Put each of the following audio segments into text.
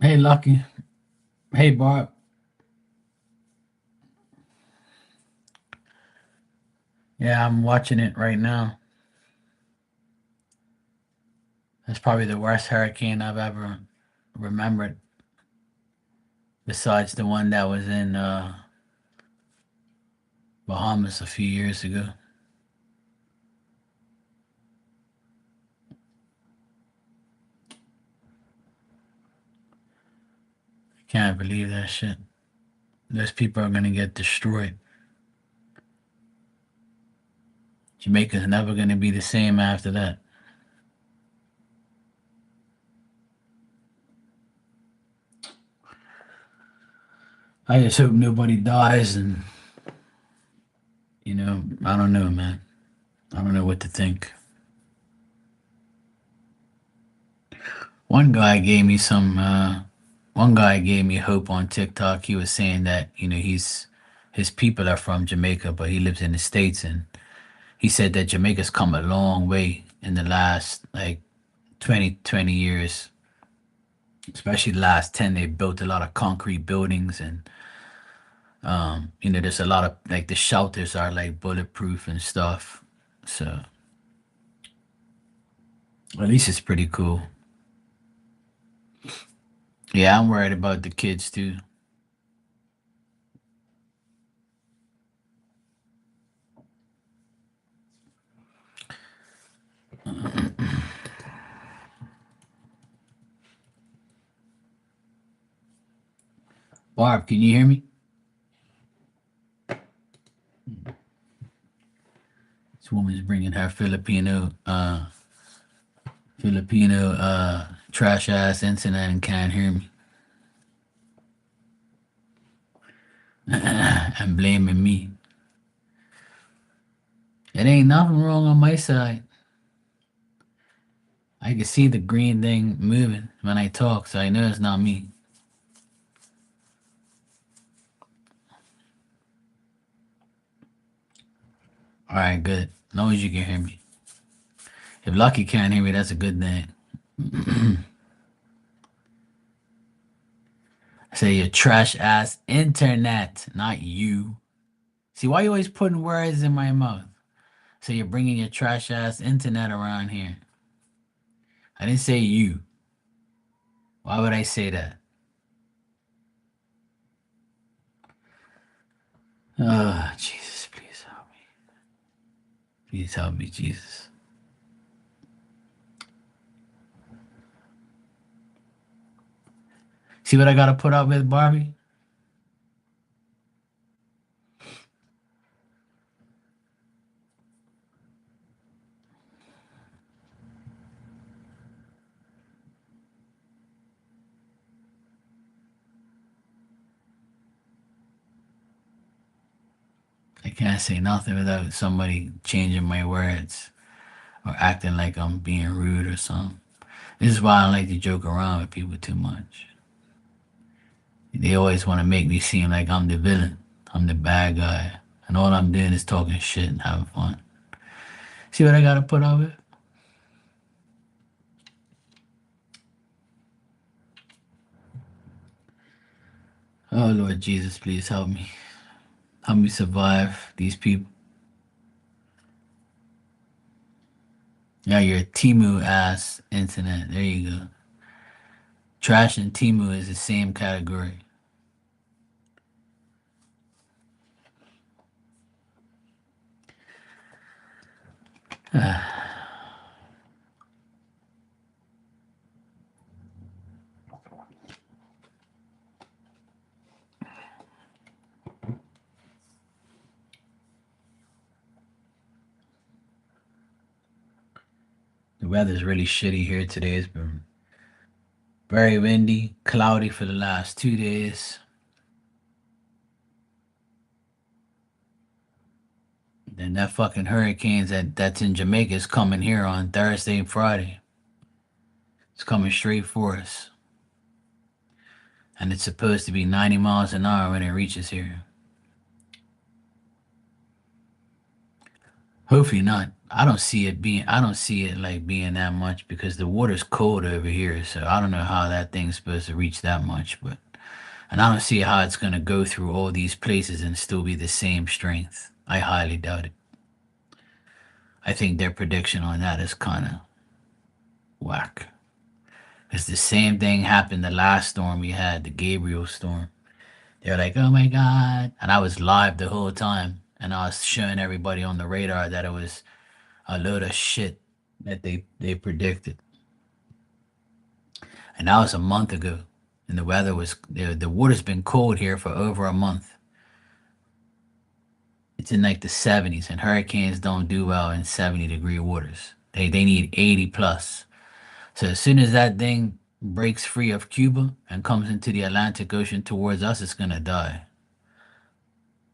Hey, Lucky. Hey, Barb. Yeah, I'm watching it right now. That's probably the worst hurricane I've ever remembered, besides the one that was in Bahamas a few years ago. I can't believe that shit. Those people are gonna get destroyed. Jamaica's never gonna be the same after that. I just hope nobody dies, and I don't know, man. I don't know what to think. One guy gave me some. One guy gave me hope on TikTok. He was saying that his people are from Jamaica, but he lives in the States, and he said that Jamaica's come a long way in the last like 20 years, especially the last 10. They built a lot of concrete buildings, and there's a lot of like the shelters are like bulletproof and stuff. So at least it's pretty cool. Yeah, I'm worried about the kids too. Barb, can you hear me? This woman's bringing her Filipino trash ass internet and can't hear me. And blaming me. It ain't nothing wrong on my side. I can see the green thing moving when I talk, so I know it's not me. All right, good. As long as you can hear me. If Lucky can't hear me, that's a good thing. I say your trash ass internet, not you. See, why you always putting words in my mouth? So you're bringing your trash ass internet around here. I didn't say you. Why would I say that? Oh, Jesus, please help me. Please help me, Jesus. See what I gotta put up with, Barbie? I can't say nothing without somebody changing my words or acting like I'm being rude or something. This is why I don't like to joke around with people too much. They always want to make me seem like I'm the villain. I'm the bad guy. And all I'm doing is talking shit and having fun. See what I gotta put up with? Oh, Lord Jesus, please help me. Help me survive these people. Yeah, your Timu ass internet. There you go. Trash and Timu is the same category. The weather's really shitty here today. It's been very windy, cloudy for the last 2 days. Then that fucking hurricane that's in Jamaica is coming here on Thursday and Friday. It's coming straight for us. And it's supposed to be 90 miles an hour when it reaches here. Hopefully not. I don't see it like being that much because the water's cold over here, so I don't know how that thing's supposed to reach that much, but and I don't see how it's gonna go through all these places and still be the same strength. I highly doubt it. I think their prediction on that is kind of whack. It's the same thing happened the last storm we had, the Gabriel storm. They were like, "Oh my god," and I was live the whole time, and I was showing everybody on the radar that it was a load of shit that they predicted. And that was a month ago, and the water's been cold here for over a month. It's in like the 70s, and hurricanes don't do well in 70-degree waters. They need 80 plus. So as soon as that thing breaks free of Cuba and comes into the Atlantic Ocean towards us, it's gonna die.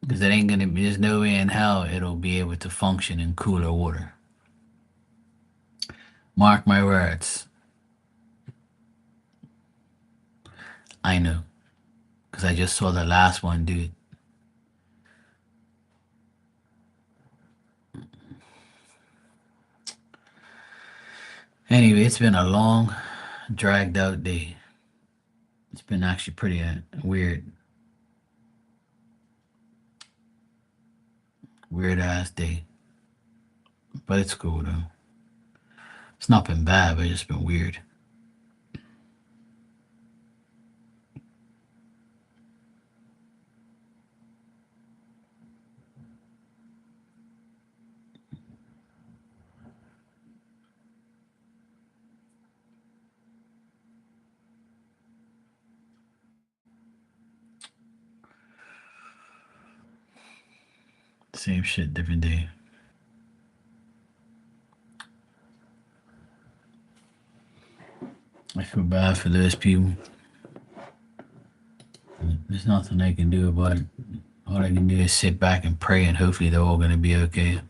Because it ain't gonna be, there's no way in hell it'll be able to function in cooler water. Mark my words. I know. Because I just saw the last one, dude. Anyway, it's been a long, dragged out day. It's been actually pretty weird, weird ass day. But it's cool though. It's not been bad, but it's been weird. Same shit, different day. I feel bad for those people. There's nothing I can do about it. All I can do is sit back and pray, and hopefully they're all gonna be okay.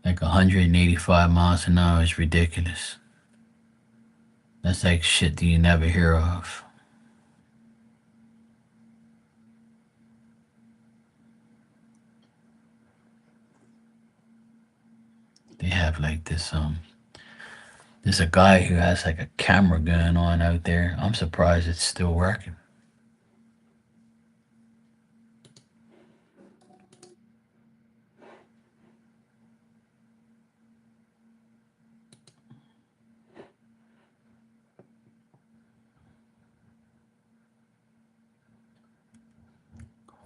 Like 185 miles an hour is ridiculous. That's like shit that you never hear of. They have like this there's a guy who has like a camera going on out there. I'm surprised it's still working.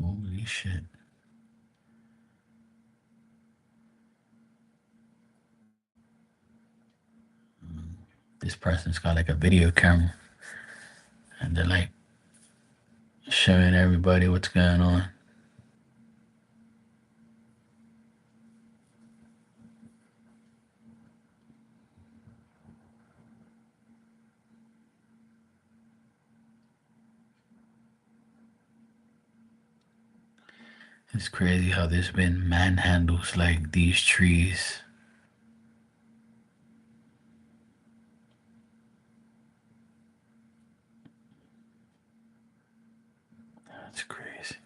Holy shit. This person's got like a video camera and they're like showing everybody what's going on. It's crazy how there's been manhandles like these trees. That's crazy.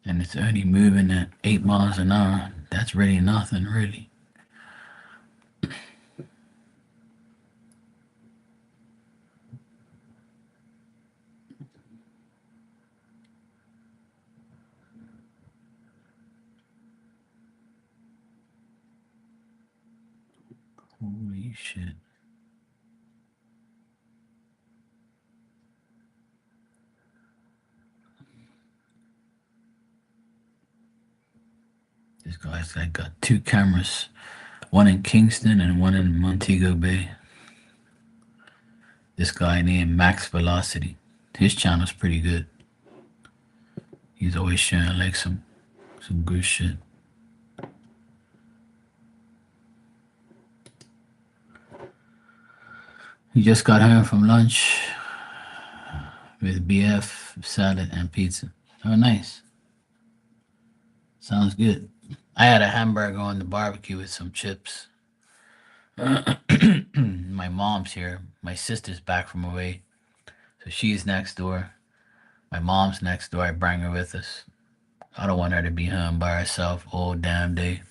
And it's only moving at 8 miles an hour. That's really nothing, really. Holy shit. This guy's like got two cameras, one in Kingston and one in Montego Bay. This guy named Max Velocity. His channel's pretty good. He's always sharing like some good shit. He just got home from lunch with BF, salad, and pizza. Oh, nice. Sounds good. I had a hamburger on the barbecue with some chips. My mom's here. My sister's back from away. So she's next door. My mom's next door. I bring her with us. I don't want her to be home by herself all damn day.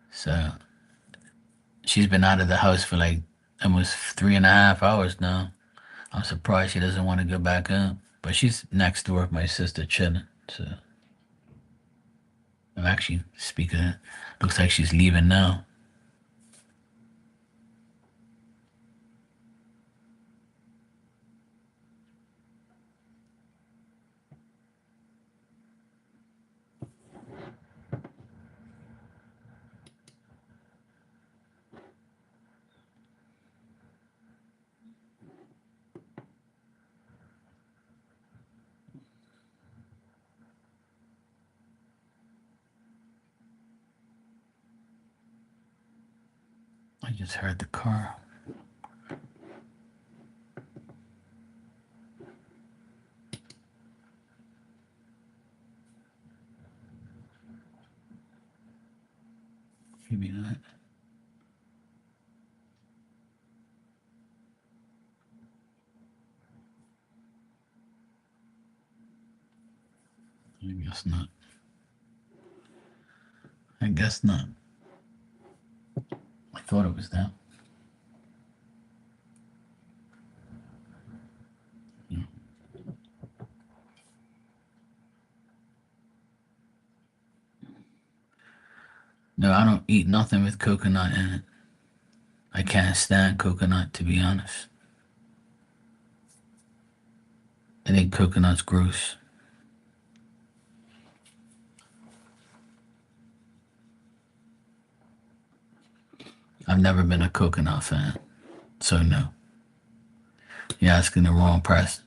So she's been out of the house for like almost 3.5 hours now. I'm surprised she doesn't want to go back home. But she's next door with my sister chilling. So I'm actually speaking. Looks like she's leaving now. I just heard the car. Maybe not. I guess not. I guess not. I thought it was that. Yeah. No, I don't eat nothing with coconut in it. I can't stand coconut, to be honest. I think coconut's gross. I've never been a coconut fan, so no. You're asking the wrong person.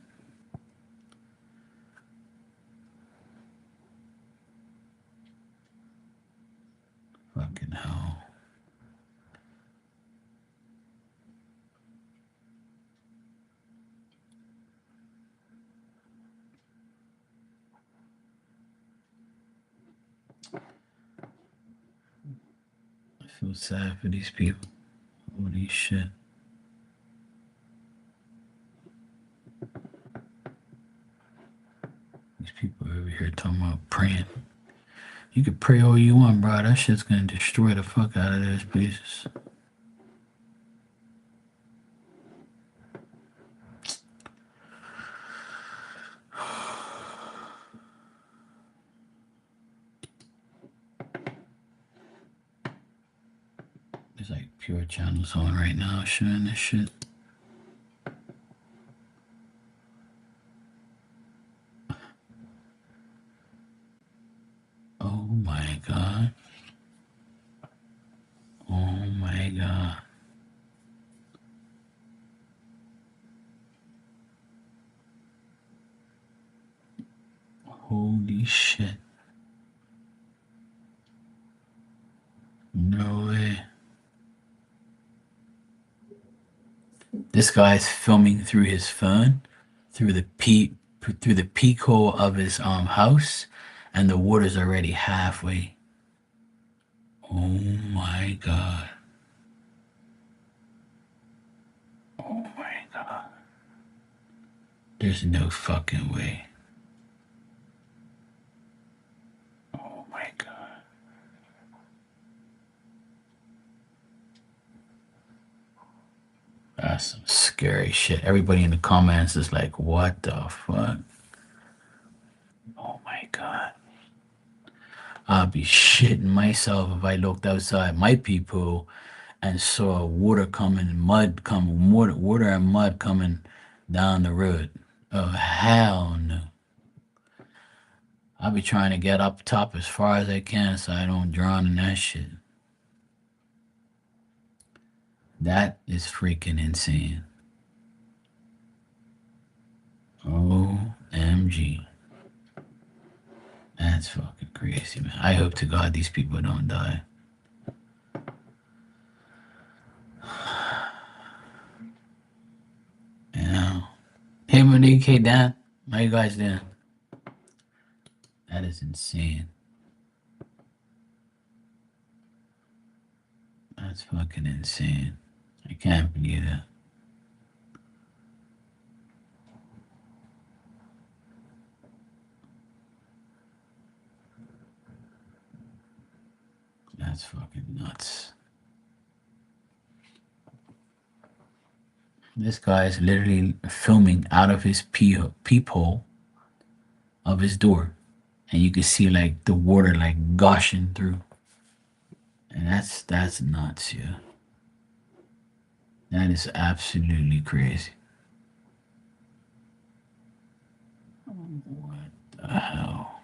Fucking hell. I feel sad for these people. Holy shit. These people over here talking about praying. You can pray all you want, bro. That shit's gonna destroy the fuck out of those places. There's like pure channels on right now showing this shit. Oh my god. Oh my god. Holy shit. No way. This guy's filming through his phone, through the peephole of his house, and the water's already halfway. Oh my god. Oh my god. There's no fucking way. Oh my god. That's some scary shit. Everybody in the comments is like, what the fuck? Oh my god. I'll be shitting myself if I looked outside my peephole and saw water and mud coming down the road. Oh hell no! I'll be trying to get up top as far as I can so I don't drown in that shit. That is freaking insane. Oh MG. That's fucking crazy, man. I hope to God these people don't die. You know? Hey, Monique, hey, Dan. How you guys doing? That is insane. That's fucking insane. I can't believe that. That's fucking nuts. This guy is literally filming out of his peephole of his door, and you can see like the water like gushing through, and that's nuts, yeah. That is absolutely crazy. What the hell?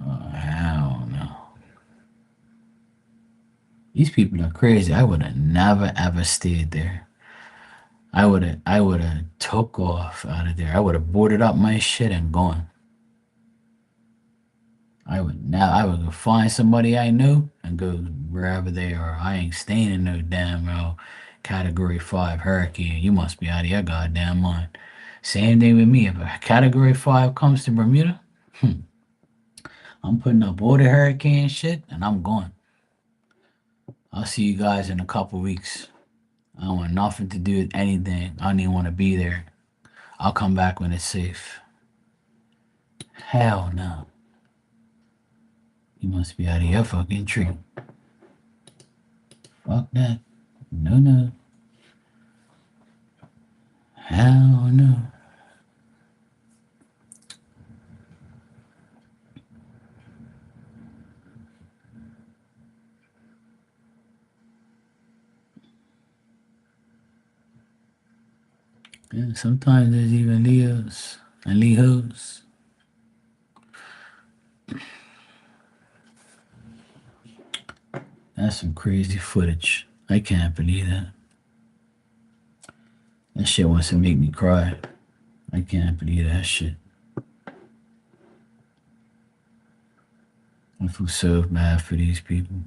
Oh, hell no. These people are crazy. I would have never ever stayed there. I would have took off out of there. I would have boarded up my shit and gone. I would go find somebody I knew and go wherever they are. I ain't staying in no damn category 5 hurricane. You must be out of your goddamn mind. Same thing with me. If a category 5 comes to Bermuda, I'm putting up all the hurricane shit and I'm going. I'll see you guys in a couple weeks. I don't want nothing to do with anything. I don't even want to be there. I'll come back when it's safe. Hell no. You must be out of your fucking tree. Fuck that. No, no. Hell no. Yeah, sometimes there's even Leos and Leos. That's some crazy footage. I can't believe that. That shit wants to make me cry. I can't believe that shit. I feel so bad for these people.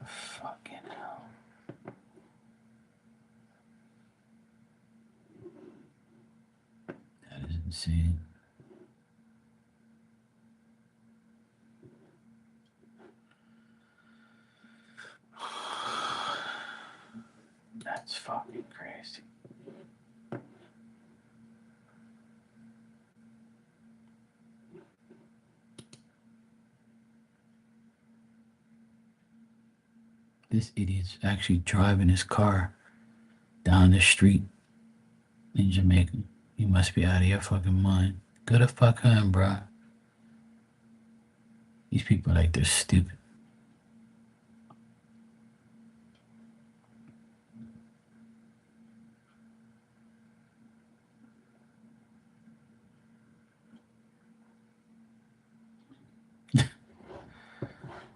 Fucking hell. That is insane. That's fucking crazy. This idiot's actually driving his car down the street in Jamaica. You must be out of your fucking mind. Go the fuck home, bro. These people like they're stupid.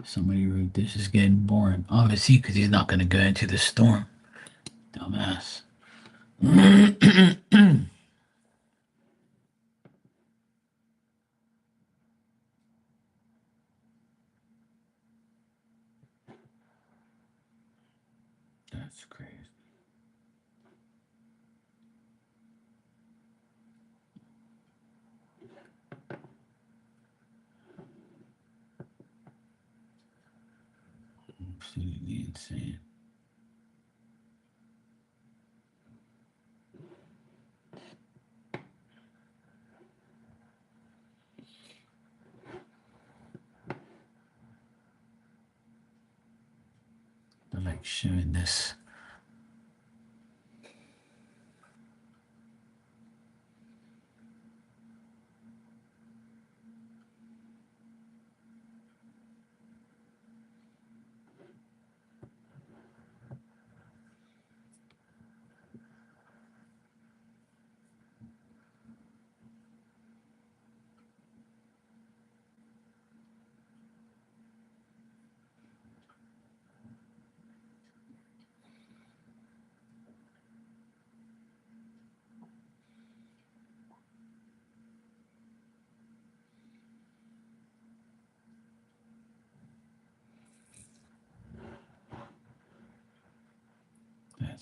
Somebody wrote, this is getting boring. Obviously, because he's not going to go into the storm. Dumbass. That's crazy. Absolutely insane. They're like showing this.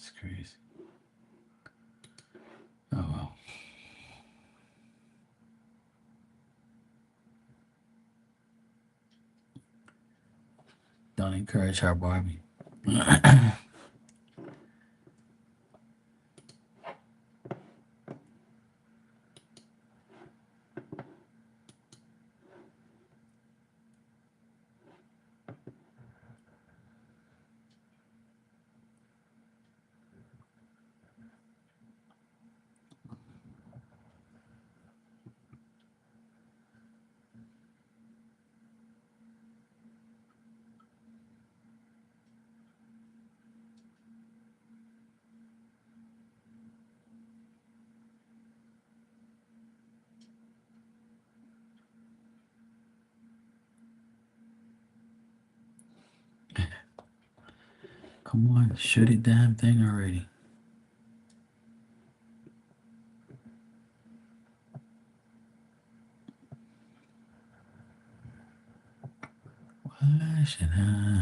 That's crazy. Oh well. Don't encourage her, Barbie. Come on, shoot it damn thing already. Why should I?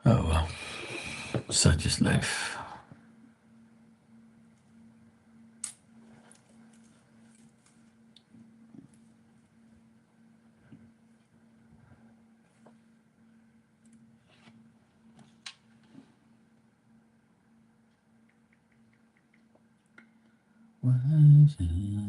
Oh well, such is life. Why should I?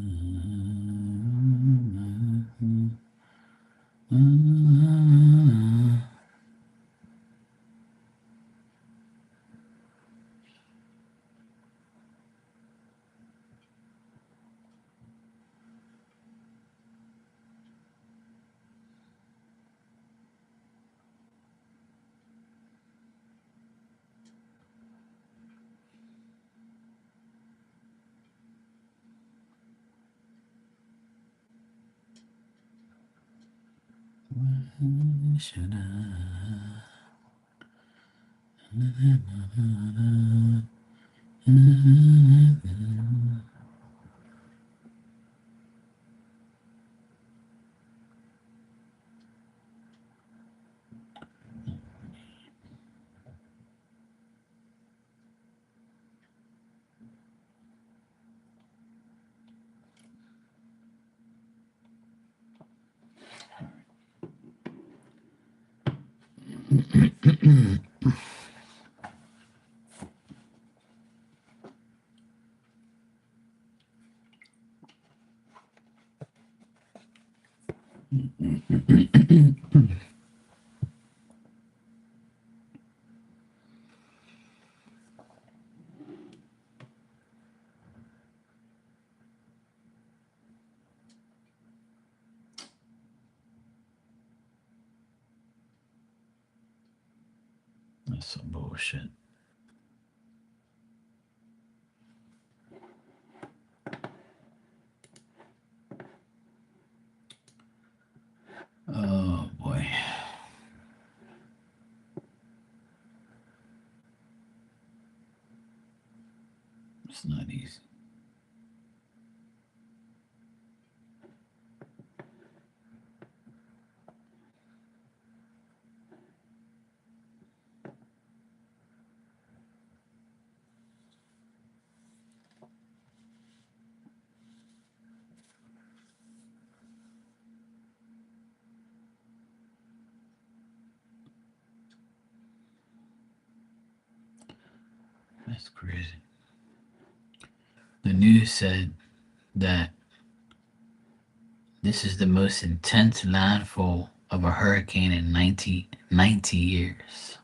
Why should I? That's some bullshit. Oh boy, it's not easy. That's crazy. The news said that This is the most intense landfall of a hurricane in 90 years.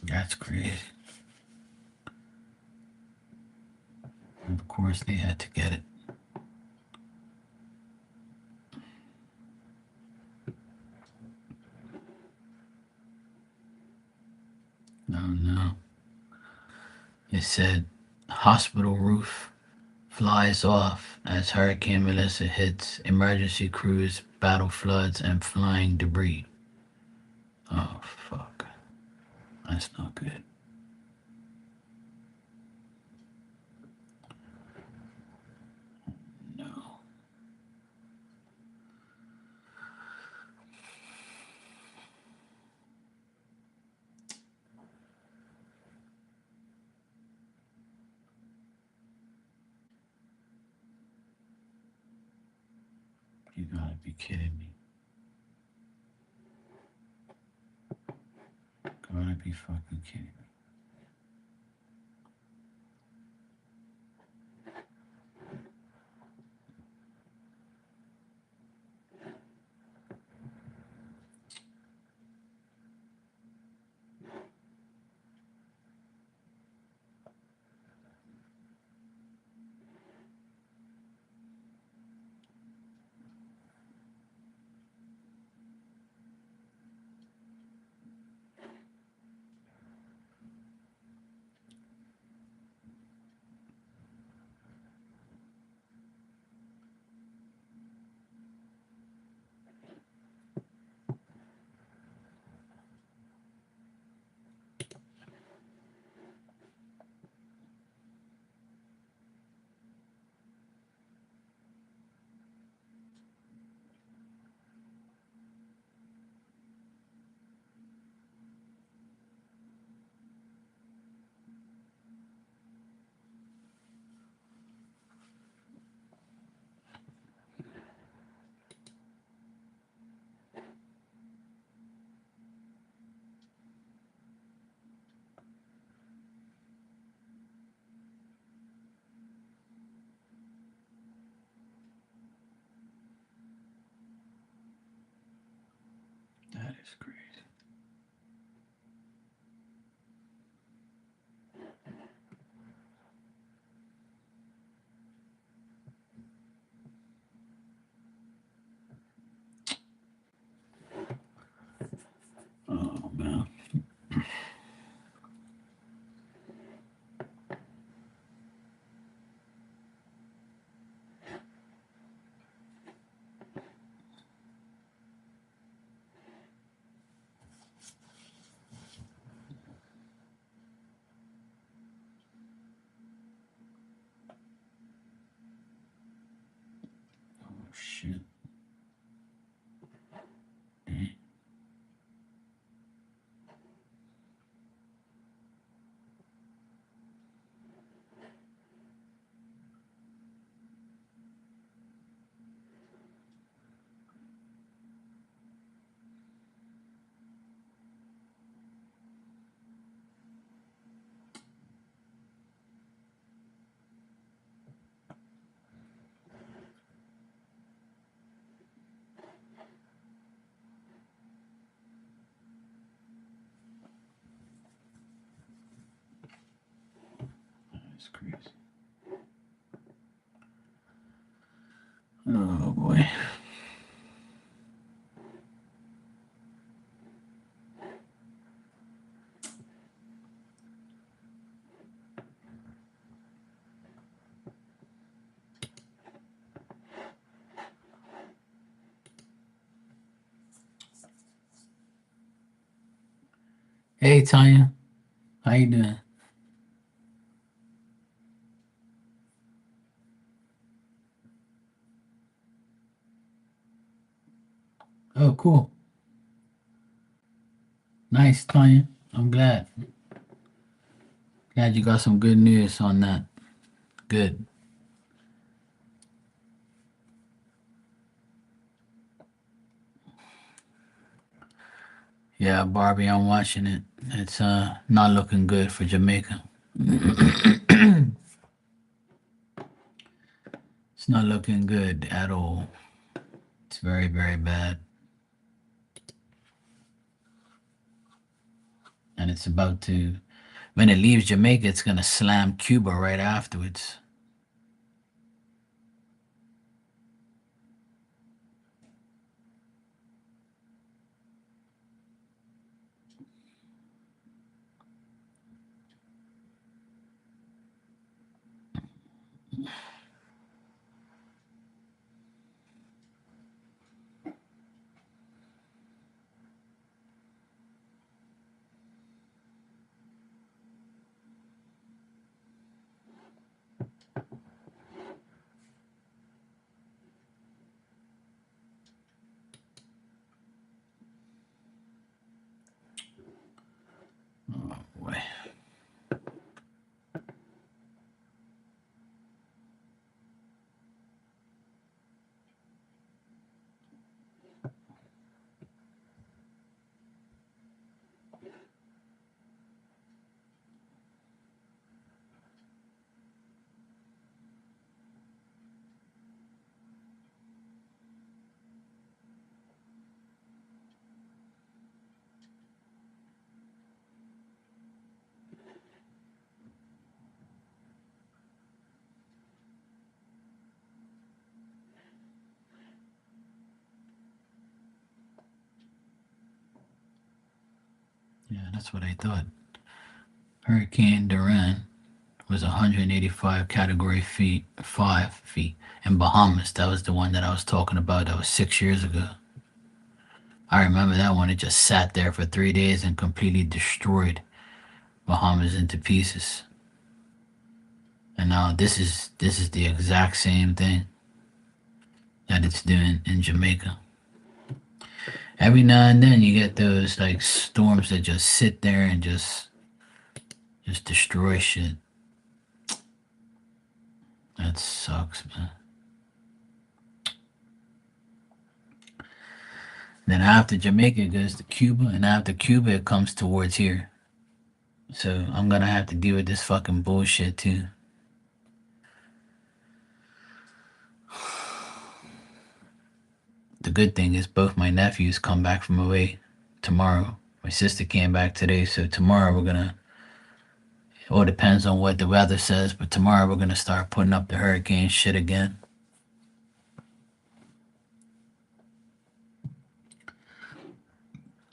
That's crazy. Of course, they had to get it. Oh no. It said hospital roof flies off as Hurricane Melissa hits. Emergency crews battle floods and flying debris. Oh, fuck. That's not good. No. You gotta be kidding me. Gotta be fucking kidding me. That is crazy. Oh man. Oh shit. Dang. That is crazy. Oh boy. Hey Tanya, how you doing? Oh cool. Nice, Tanya. I'm glad. Glad you got some good news on that. Good. Yeah, Barbie, I'm watching it. It's not looking good for Jamaica. It's not looking good at all. It's very, very bad. And it's about to, when it leaves Jamaica, it's going to slam Cuba right afterwards. Oh, boy. Yeah, that's what I thought. Hurricane Duran was 185 category feet, 5 feet in Bahamas. That was the one that I was talking about. That was 6 years ago. I remember that one. It just sat there for 3 days and completely destroyed Bahamas into pieces. And now this is the exact same thing that it's doing in Jamaica. Every now and then you get those like storms that just sit there and just destroy shit. That sucks, man. Then after Jamaica it goes to Cuba, and after Cuba it comes towards here. So I'm gonna have to deal with this fucking bullshit too. The good thing is both my nephews come back from away tomorrow. My sister came back today, so tomorrow we're gonna. It all depends on what the weather says, but tomorrow we're gonna start putting up the hurricane shit again.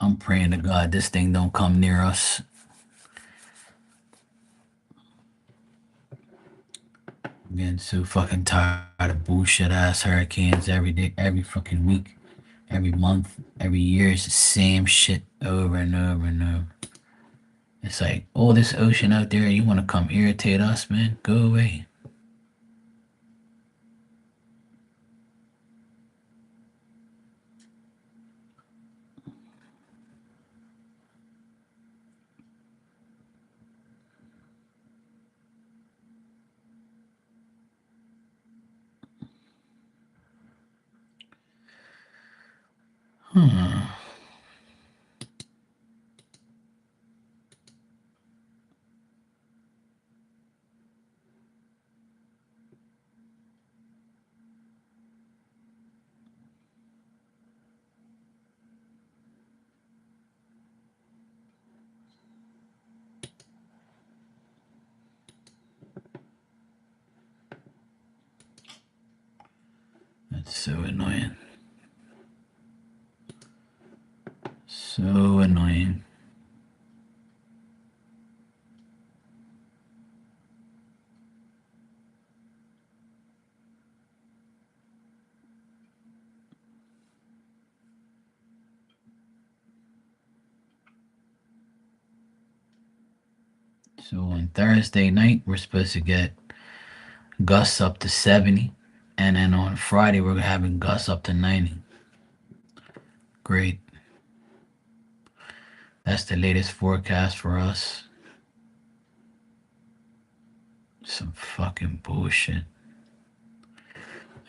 I'm praying to God this thing don't come near us. I'm getting so fucking tired of bullshit ass hurricanes every day, every fucking week, every month, every year. It's the same shit over and over and over. It's like, all this ocean out there, you want to come irritate us, man? Go away. Hmm. That's so annoying. So annoying. So on Thursday night, we're supposed to get gusts up to 70. And then on Friday, we're having gusts up to 90. Great. That's the latest forecast for us. Some fucking bullshit.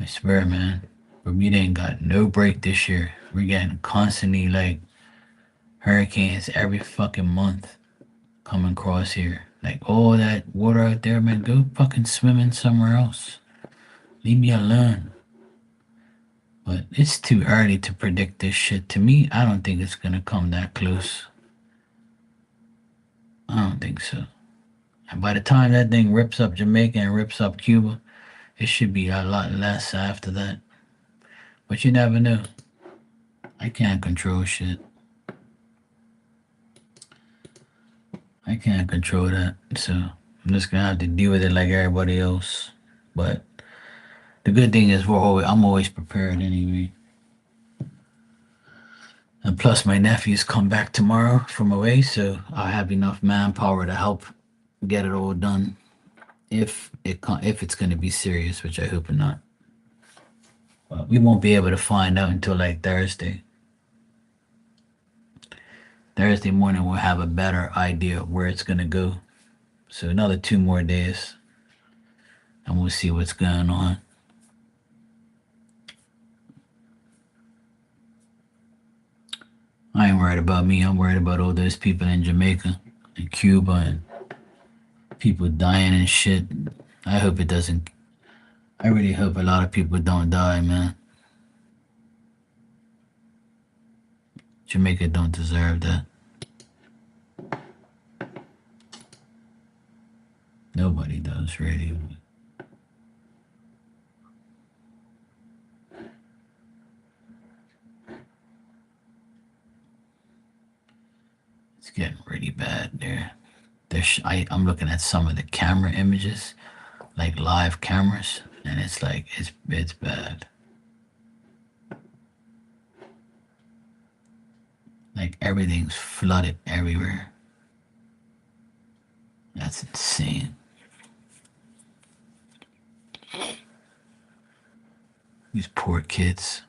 I swear, man. Bermuda ain't got no break this year. We're getting constantly like hurricanes every fucking month coming across here. Like all that water out there, man, go fucking swimming somewhere else. Leave me alone. But it's too early to predict this shit. To me, I don't think it's gonna come that close. I don't think so. And by the time that thing rips up Jamaica and rips up Cuba, it should be a lot less after that. But you never know. I can't control shit. I can't control that. So I'm just gonna have to deal with it like everybody else. But the good thing is I'm always prepared anyway. And plus my nephews come back tomorrow from away, so I have enough manpower to help get it all done. If it's gonna be serious, which I hope not. But we won't be able to find out until like Thursday. Thursday morning we'll have a better idea of where it's gonna go. So another 2 more days and we'll see what's going on. I ain't worried about me. I'm worried about all those people in Jamaica and Cuba and people dying and shit. I hope it doesn't. I really hope a lot of people don't die, man. Jamaica don't deserve that. Nobody does, really. It's getting really bad there. I'm looking at some of the camera images, like live cameras, and it's like it's bad. Like everything's flooded everywhere. That's insane. These poor kids.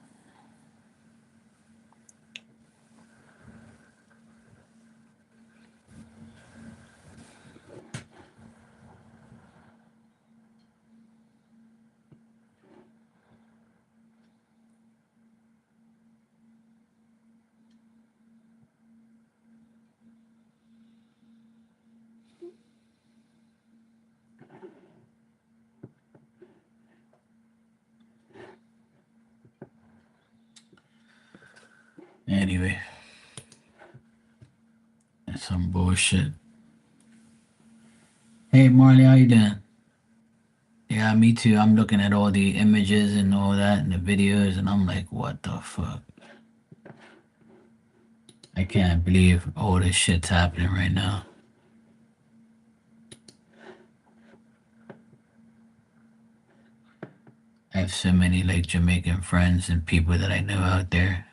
Anyway, that's some bullshit. Hey Marley, how you doing? Yeah, me too. I'm looking at all the images and all that and the videos, and I'm like, what the fuck? I can't believe all this shit's happening right now. I have so many like Jamaican friends and people that I know out there.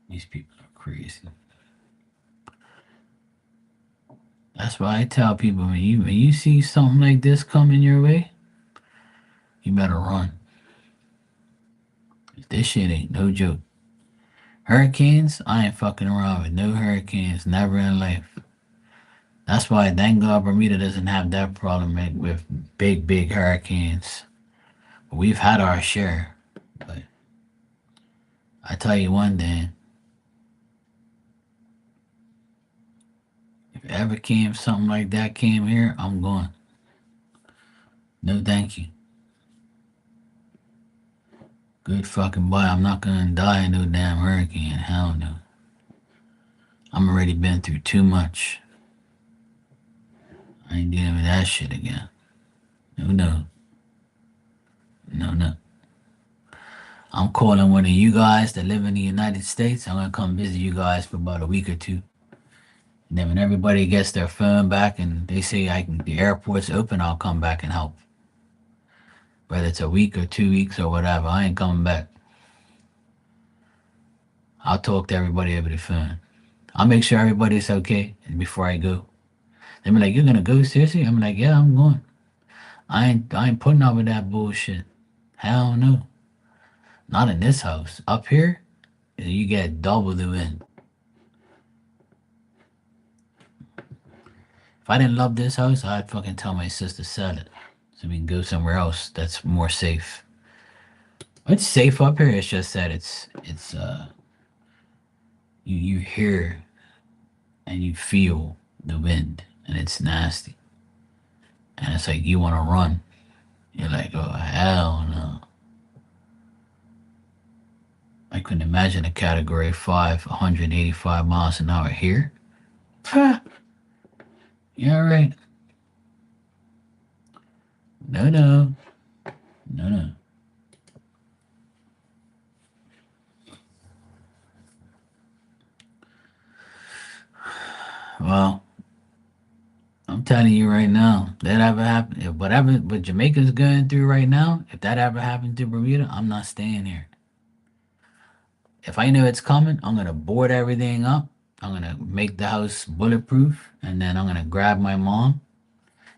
These people are crazy. That's why I tell people when you see something like this coming your way, you better run. This shit ain't no joke. Hurricanes, I ain't fucking around with no hurricanes, never in life. That's why thank God Bermuda doesn't have that problem with big hurricanes. We've had our share, but I tell you one thing: if ever came something like that came here, I'm going. No, thank you. Good fucking boy. I'm not gonna die in no damn hurricane. Hell no. I'm already been through too much. I ain't dealing with that shit again. No, no, no. I'm calling one of you guys that live in the United States. I'm gonna come visit you guys for about a week or two. And then when everybody gets their phone back and they say the airport's open, I'll come back and help. Whether it's a week or 2 weeks or whatever, I ain't coming back. I'll talk to everybody over the phone. I'll make sure everybody's okay before I go. They be like, "You're gonna go seriously?" I'm like, "Yeah, I'm going. I ain't putting up with that bullshit. Hell no, not in this house. Up here, you get double the wind. If I didn't love this house, I'd fucking tell my sister sell it so we can go somewhere else that's more safe. It's safe up here. It's just that it's you hear and you feel the wind and it's nasty and it's like you want to run. You're like, oh hell no. I couldn't imagine a category 5, 185 miles an hour here. Ha! Yeah, right. No, no, no, no. Well, I'm telling you right now, that ever happen, if whatever what Jamaica's going through right now, if that ever happened to Bermuda, I'm not staying here. If I know it's coming, I'm gonna board everything up. I'm gonna make the house bulletproof, and then I'm gonna grab my mom,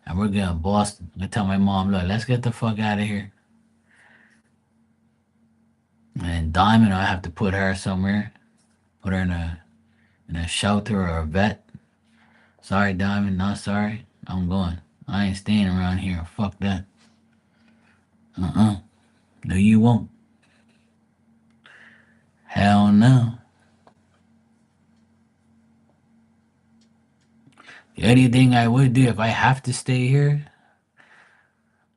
and we're going to Boston. I tell my mom, look, let's get the fuck out of here. And Diamond, I have to put her somewhere, put her in a shelter or a vet. Sorry, Diamond, not sorry. I'm going. I ain't staying around here. Fuck that. Uh-uh. No, you won't. Hell no. The only thing I would do if I have to stay here,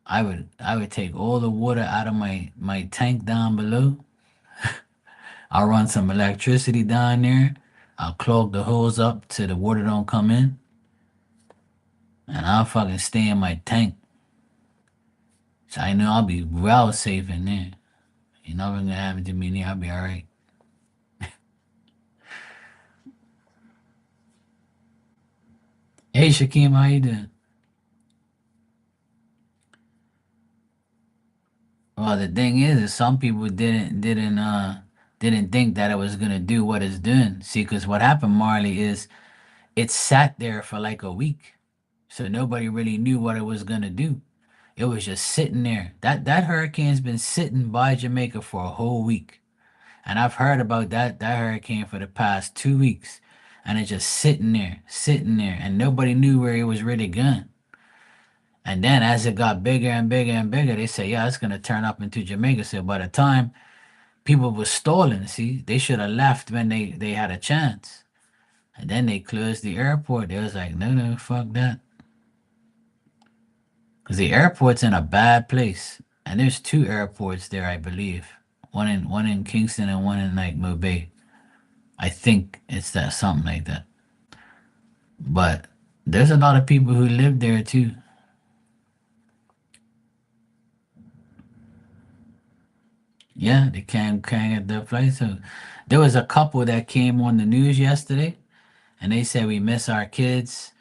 I would take all the water out of my tank down below. I'll run some electricity down there. I'll clog the hose up till the water don't come in, and I'll fucking stay in my tank. So I know I'll be well safe in there. Ain't nothing gonna happen to me in there. I'll be all right. Hey Shakim, how you doing? Well, the thing is some people didn't think that it was gonna do what it's doing. See, because what happened, Marley, is it sat there for like a week, so nobody really knew what it was gonna do. It was just sitting there. That hurricane's been sitting by Jamaica for a whole week, and I've heard about that hurricane for the past 2 weeks, and it's just sitting there, and nobody knew where it was really going. And then as it got bigger and bigger and bigger, they say, yeah, it's gonna turn up into Jamaica. So by the time people were stalling, see, they should have left when they had a chance. And then they closed the airport. They was like, no, no, fuck that. Because the airport's in a bad place. And there's two airports there, I believe. One in Kingston and one in like Mobay. I think it's that something like that. But there's a lot of people who live there too. Yeah, they can't get their flight. So there was a couple that came on the news yesterday, and they said we miss our kids.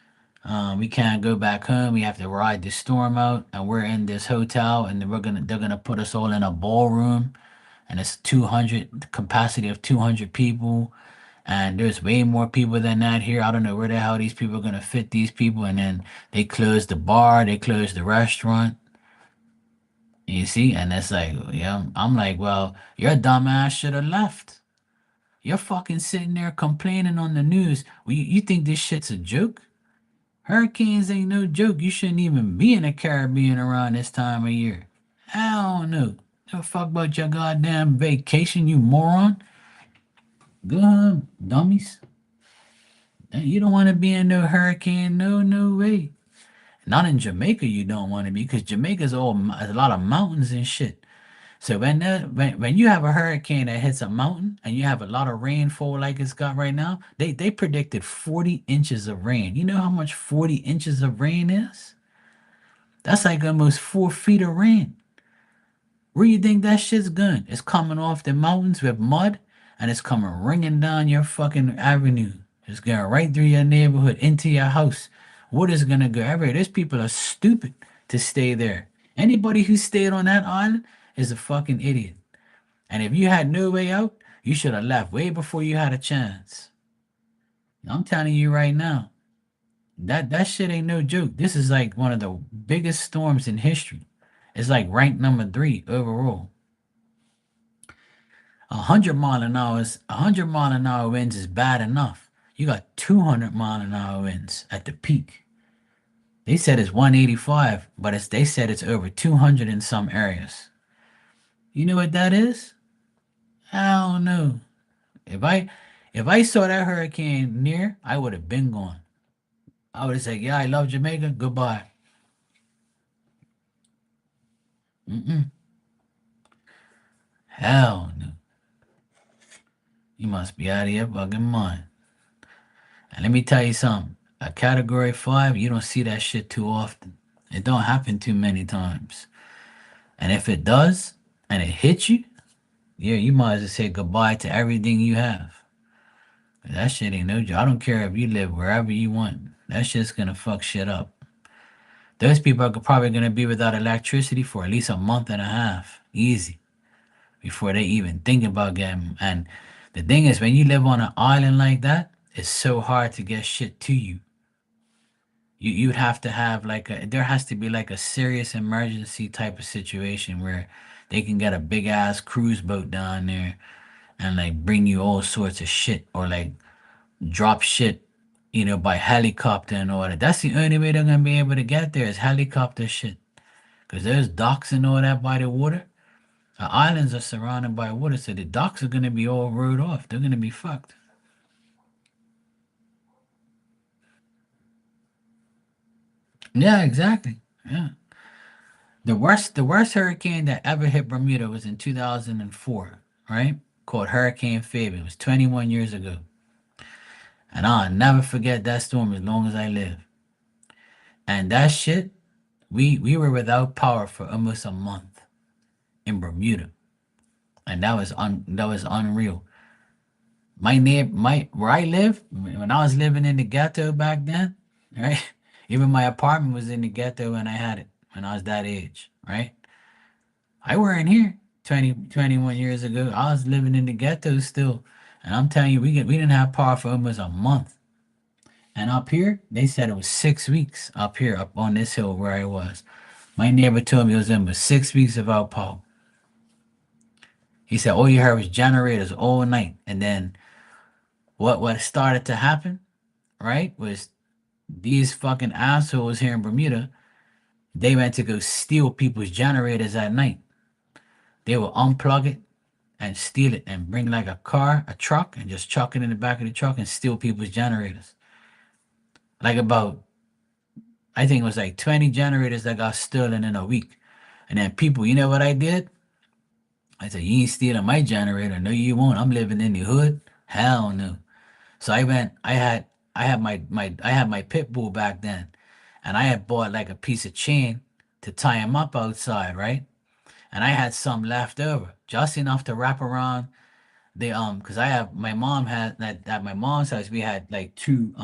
We can't go back home. We have to ride the storm out, and we're in this hotel, and they're gonna put us all in a ballroom, and it's 200 capacity of 200 people, and there's way more people than that here. I don't know where the hell these people are gonna fit these people, and then they closed the bar, they closed the restaurant. You see, and it's like, yeah, I'm like, well, your dumbass should have left. You're fucking sitting there complaining on the news. Well, you think this shit's a joke? Hurricanes ain't no joke. You shouldn't even be in the Caribbean around this time of year. Hell no. No fuck about your goddamn vacation, you moron. Go home, dummies. You don't want to be in no hurricane. No, no way. Not in Jamaica, you don't want to be because Jamaica's a lot of mountains and shit. So when you have a hurricane that hits a mountain and you have a lot of rainfall like it's got right now, they predicted 40 inches of rain. You know how much 40 inches of rain is? That's like almost 4 feet of rain. Where you think that shit's going? It's coming off the mountains with mud and it's coming ringing down your fucking avenue. It's going right through your neighborhood into your house. What is gonna go everywhere? These people are stupid to stay there. Anybody who stayed on that island is a fucking idiot. And if you had no way out, you should have left way before you had a chance. I'm telling you right now. That shit ain't no joke. This is like one of the biggest storms in history. It's like ranked number 3 overall. 100 mile an hour winds is bad enough. You got 200 mile an hour winds at the peak. They said it's 185, but they said it's over 200 in some areas. You know what that is? I don't know. If I if I saw that hurricane near, I would have been gone. I would have said, "Yeah, I love Jamaica. Goodbye." Mm-mm. Hell no. You must be out of your fucking mind. And let me tell you something. A category 5, you don't see that shit too often. It don't happen too many times. And if it does, and it hits you, yeah, you might as well say goodbye to everything you have. That shit ain't no joke. I don't care if you live wherever you want. That shit's gonna fuck shit up. Those people are probably gonna be without electricity for at least a month and a half. Easy. Before they even think about getting. And the thing is, when you live on an island like that, it's so hard to get shit to you. You'd have to have like there has to be like a serious emergency type of situation where they can get a big ass cruise boat down there and like bring you all sorts of shit or like drop shit, by helicopter and all that. That's the only way they're gonna be able to get there is helicopter shit. Cause there's docks and all that by the water. The islands are surrounded by water, so the docks are gonna be all rode off. They're gonna be fucked. Yeah, exactly. Yeah. The worst hurricane that ever hit Bermuda was in 2004, right? Called Hurricane Fabian. It was 21 years ago. And I'll never forget that storm as long as I live. And that shit, we were without power for almost a month in Bermuda. And that was unreal. My where I live, when I was living in the ghetto back then, right? Even my apartment was in the ghetto when I had it, when I was that age, right? I weren't here 21 years ago. I was living in the ghetto still. And I'm telling you, we didn't have power for almost a month. And up here, they said it was 6 weeks up here, up on this hill where I was. My neighbor told me it was almost 6 weeks without power. He said all you heard was generators all night. And then what started to happen, right, was these fucking assholes here in Bermuda, they went to go steal people's generators at night. They will unplug it and steal it and bring like a truck, and just chuck it in the back of the truck and steal people's generators. Like about, I think it was like 20 generators that got stolen in a week. And then people, you know what I did? I said, you ain't stealing my generator. No, you won't. I'm living in the hood. Hell no. So I went, I had my pit bull back then. And I had bought like a piece of chain to tie him up outside, right? And I had some left over, just enough to wrap around because I have my mom had that at my mom's house we had like two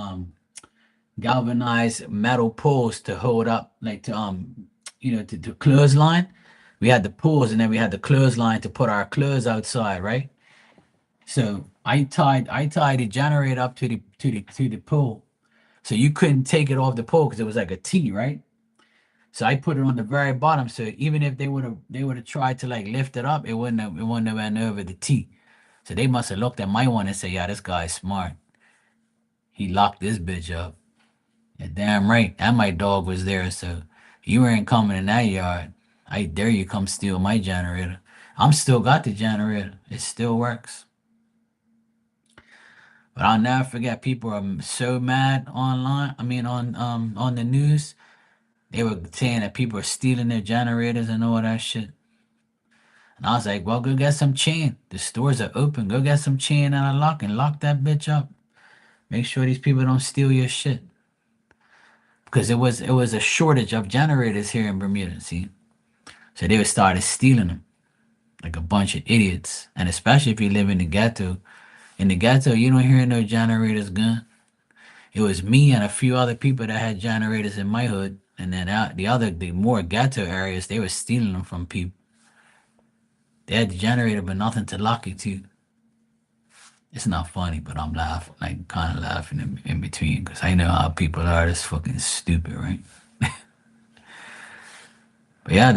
galvanized metal poles to hold up like to clothesline. We had the poles and then we had the clothesline to put our clothes outside, right? So I tied the generator up to the pole. So you couldn't take it off the pole because it was like a T, right? So I put it on the very bottom. So even if they would have tried to like lift it up, it wouldn't have went over the T. So they must have looked at my one and said, "Yeah, this guy's smart. He locked this bitch up." And damn right, and my dog was there. So you ain't coming in that yard. I dare you come steal my generator. I'm still got the generator. It still works. But I'll never forget. People are so mad online. I mean, on the news, they were saying that people are stealing their generators and all that shit. And I was like, well, go get some chain. The stores are open. Go get some chain and a lock and lock that bitch up. Make sure these people don't steal your shit. Because it was a shortage of generators here in Bermuda, see? So they started stealing them like a bunch of idiots. And especially if you live in the ghetto. In the ghetto, you don't hear no generators gun. It was me and a few other people that had generators in my hood. And then the more ghetto areas, they were stealing them from people. They had the generator, but nothing to lock it to. It's not funny, but I'm laughing, like kind of laughing in between, because I know how people are. It's fucking stupid, right? But yeah,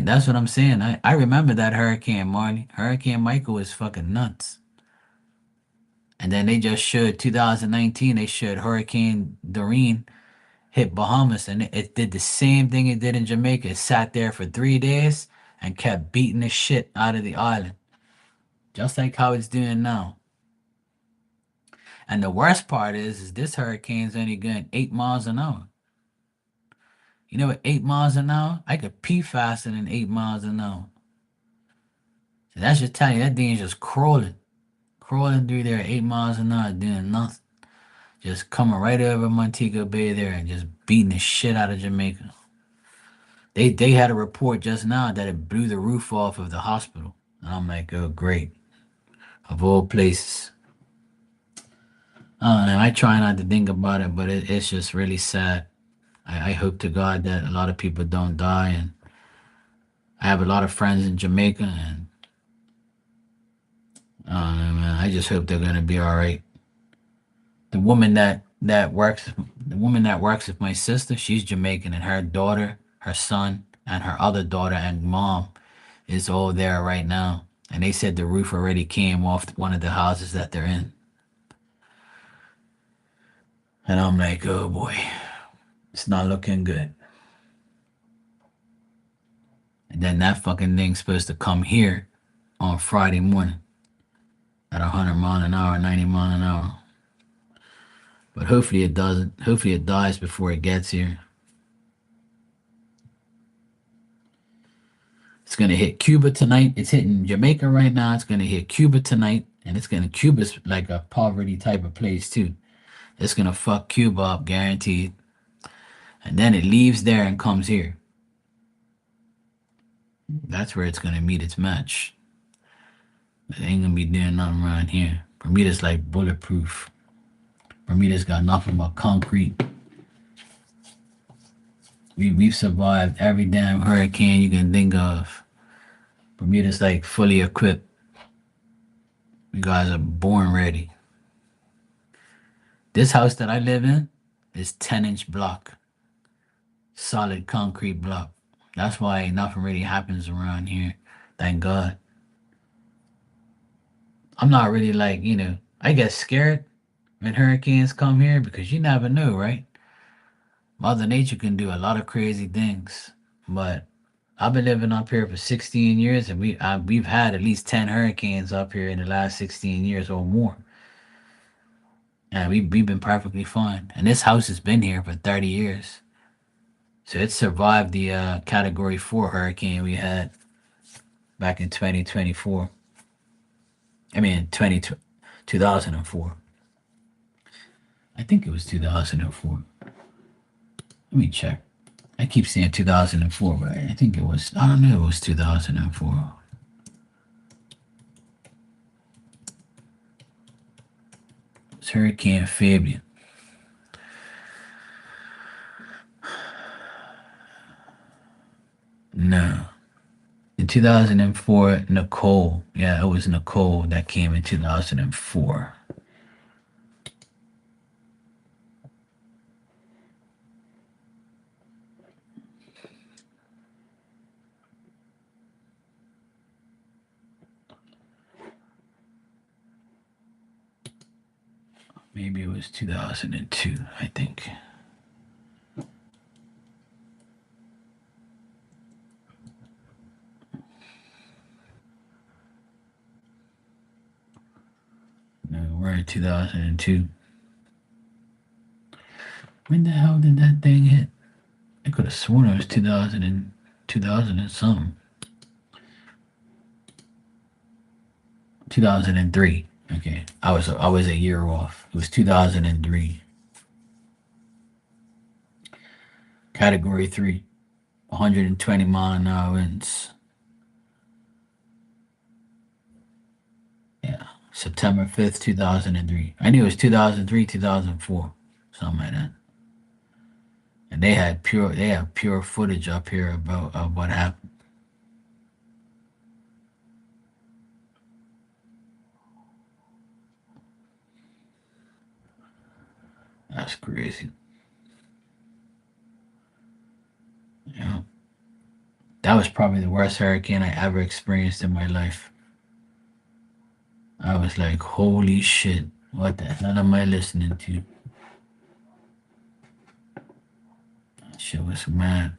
that's what I'm saying. I remember that hurricane, Marley. Hurricane Michael was fucking nuts. And then they just showed 2019. They showed Hurricane Doreen hit Bahamas, and it did the same thing it did in Jamaica. It sat there for 3 days and kept beating the shit out of the island, just like how it's doing now. And the worst part is this hurricane's only going 8 miles an hour. You know what 8 miles an hour? I could pee faster than 8 miles an hour. So that should tell you that thing's just crawling through there at 8 miles an hour, doing nothing. Just coming right over Montego Bay there and just beating the shit out of Jamaica. They had a report just now that it blew the roof off of the hospital. And I'm like, oh great. Of all places. I don't know. I try not to think about it, but it's just really sad. I hope to God that a lot of people don't die, and I have a lot of friends in Jamaica, and I don't know, man. I just hope they're gonna be all right. The woman that works with my sister, she's Jamaican, and her daughter, her son, and her other daughter and mom is all there right now. And they said the roof already came off one of the houses that they're in. And I'm like, oh boy, it's not looking good. And then that fucking thing's supposed to come here on Friday morning at 100 mile an hour, 90 mile an hour. But hopefully it doesn't. Hopefully it dies before it gets here. It's gonna hit Cuba tonight. It's hitting Jamaica right now. It's gonna hit Cuba tonight, and it's gonna Cuba's like a poverty type of place too. It's gonna fuck Cuba up, guaranteed. And then it leaves there and comes here. That's where it's gonna meet its match. It ain't gonna be doing nothing around here. Bermuda's like bulletproof. Bermuda's got nothing but concrete. We've survived every damn hurricane you can think of. Bermuda's like fully equipped. You guys are born ready. This house that I live in is 10-inch block, solid concrete block. That's why nothing really happens around here. Thank God. I'm not really like, I get scared when hurricanes come here because you never know, right? Mother Nature can do a lot of crazy things. But I've been living up here for 16 years, and we've had at least 10 hurricanes up here in the last 16 years or more. And we've been perfectly fine. And this house has been here for 30 years. So it survived the Category 4 hurricane we had back in 2024. I mean, 2004. I think it was 2004. Let me check. I keep saying 2004, but I think it was, I don't know, it was 2004. It's Hurricane Fabian. No. In 2004, Nicole. Yeah, it was Nicole that came in 2004. Maybe it was 2002, I think. No, we're in 2002. When the hell did that thing hit? I could have sworn it was 2000 and something. 2003. Okay, I was a year off. It was 2003. Category 3, 120 mile an hour winds. Yeah, September 5th, 2003. I knew it was 2003, 2004, something like that. And they have pure footage up here about of what happened. That's crazy. Yeah. That was probably the worst hurricane I ever experienced in my life. I was like, holy shit, what the hell am I listening to? That shit was mad.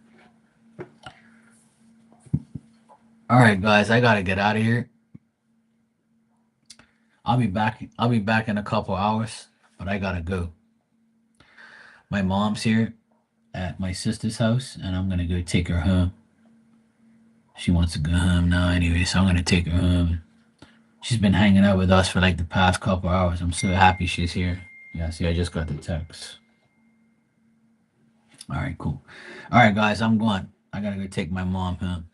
All right, guys, I gotta get out of here. I'll be back. I'll be back in a couple hours, but I gotta go. My mom's here at my sister's house, and I'm gonna go take her home. She wants to go home now anyway, so I'm gonna take her home. She's been hanging out with us for like the past couple hours. I'm so happy she's here. Yeah, see, I just got the text. All right, cool. All right, guys, I'm going. I gotta go take my mom home.